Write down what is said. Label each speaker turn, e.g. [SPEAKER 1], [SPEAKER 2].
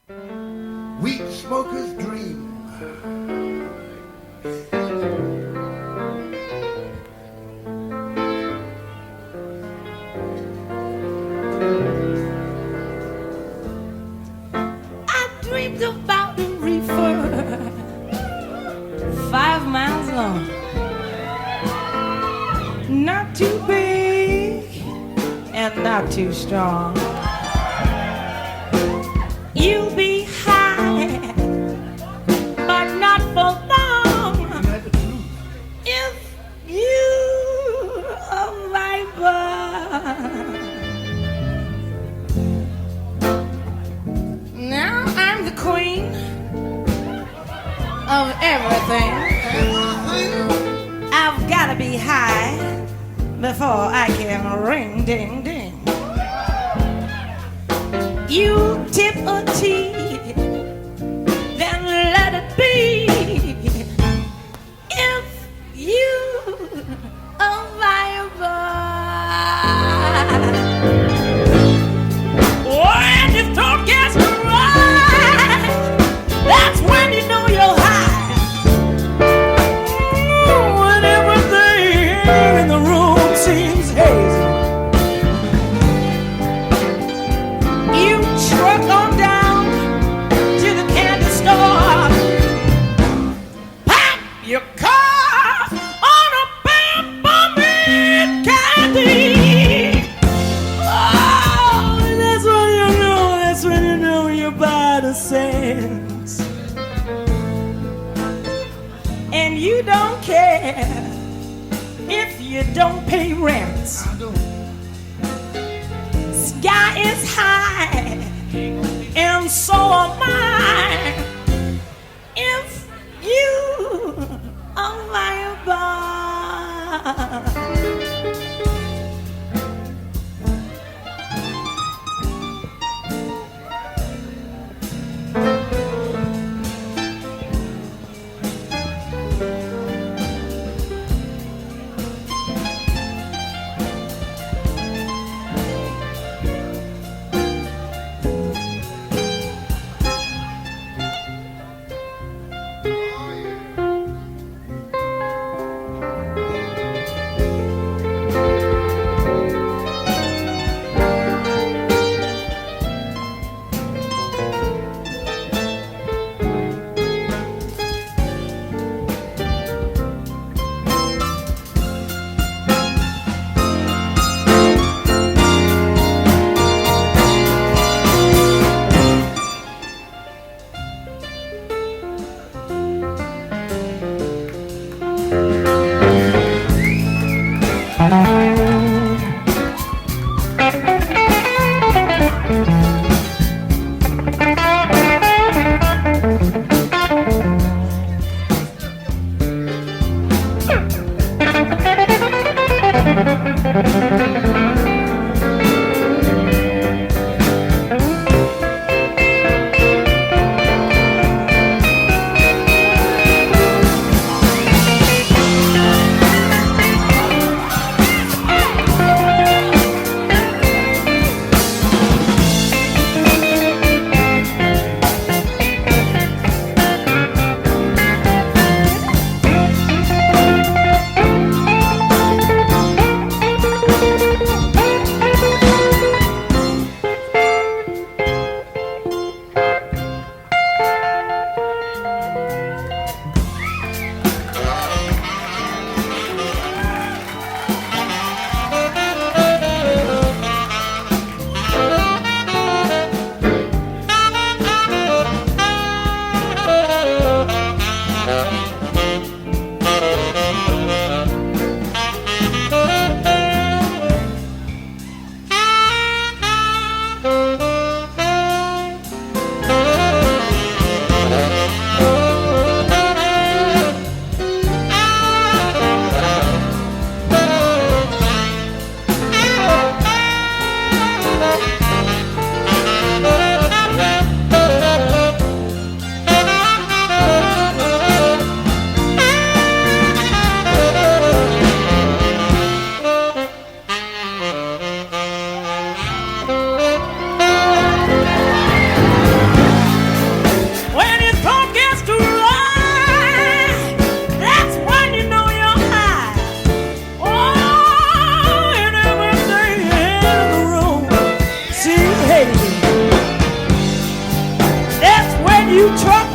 [SPEAKER 1] Weedsmokers Dream.
[SPEAKER 2] I dreamed about a reefer 5 miles long, not too big and not too strong. You'll be high, but not for long. If you a viper. Now I'm the queen of everything. I've gotta be high before I can ring ding ding. You tip a tea, then let it be. If you are viable, when your throat gets dry, that's when you know you're high. When everything in the room seems hazy, you truck on down to the candy store, pop your car on a peppermint candy. Oh, that's when you know you're by the sense. And you don't care if you don't pay rent. Sky is high, and so am I. If you are viable. truck